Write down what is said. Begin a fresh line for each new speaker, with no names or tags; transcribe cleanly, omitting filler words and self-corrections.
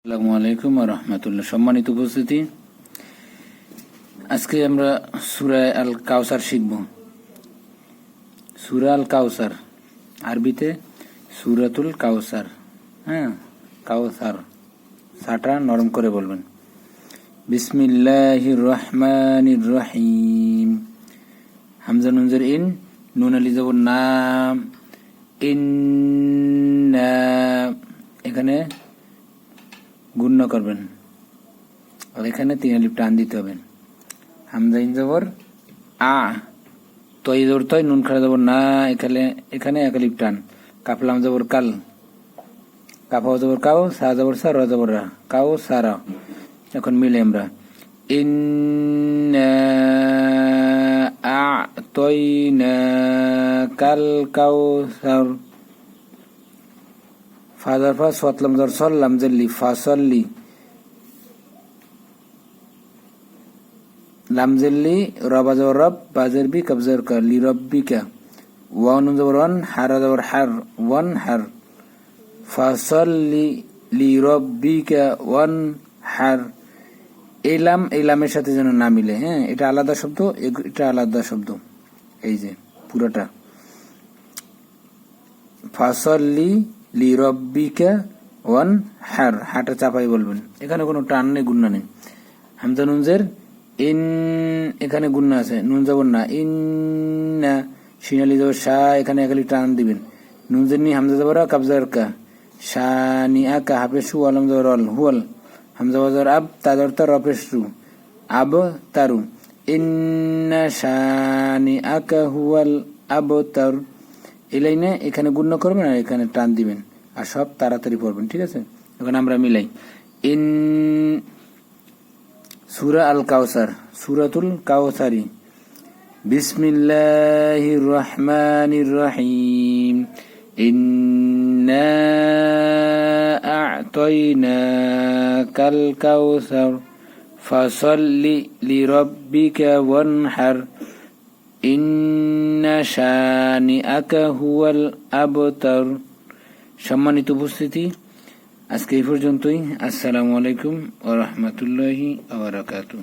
আসসালামু আলাইকুম ওয়া রাহমাতুল্লাহ। সম্মানিত উপস্থিতি, আজকে আমরা সূরা আল কাউসার শিখব। সূরা আল কাউসার, আরবিতে সূরাতুল কাউসার। কাউসার, সাটা নরম করে বলবেন। বিসমিল্লাহির রহমানির রহিম। হামজা নুন জের ইন, নুন আলিফ জবর না, ইন্না, এখানে গুণ্য করবেন আর এখানে 3 আলিফ টান দিতে হবে। হামজা ইন জবর আ, তয় জবর তয়, নুন খাড়া জবর না, এখানে 1 আলিফ টান। কাফলাম জবর কাল, কাফা জবর কাউ, সা জবর সা, র জবর রা, কাউ সারা। এখন মিলে আমরা ইন্না আ'তাইনা কাল কাউসার। ফাজার ফা, সতলাম জর সল, লাম জেল্লি, ফাসল্লি, লাম জেল্লি, রবা জবর রব, বাজের বি, কবজর কা, লি রব্বিকা। ওয়ান জবর ওয়ান, হারা জবর হার, ওয়ান হার। ফাসল্লি লি রব্বিকা ওয়ান হার। এই লামের সাথে যেন না মিলে। এটা আলাদা শব্দ, এটা আলাদা শব্দ। এই যে পুরোটা ফাসল্লি লি রব্বিকা ওয়ান হার, হাটা চাপাই বলবেন। এখানে কোনো টান নেই, গুন্না নেই। হামজা নুন জের ইন, এখানে গুন্না আছে, নুন জবর না, ইন্না। শিনালি জবর সা, এখানে 1 আলিফ টান দিবেন। নুন জের নি, হামজা জবর কাবজার কা, শানি আকা, হাফে সু, আলম জবর অল, হুয়াল। হামজা বাজার আব, তাজর তা, রপে সু, আব তারু। ইন্না শানি আকা হুয়াল আব তারু। এই লাইনে এখানে গুণ্য করবেন আর এখানে টান দিবেন, আর সব তাড়াতাড়ি পড়বেন, ঠিক আছে? এখন আমরা মিলাই। ইন সূরা আল কাউসার, সূরাতুল কাউসারি। বিসমিল্লাহির রহমানির রহিম। ইন্না আ'তাইনাকাল কাউসার ফাসল্লি লিরাব্বিকা ওয়ানহার ইন্না শানিআকা হুয়াল আবতার। সম্মানিত উপস্থিতি, আজকে এই পর্যন্তই। আসসালামু আলাইকুম ওয়া রাহমাতুল্লাহি ওয়া বারাকাতুহু।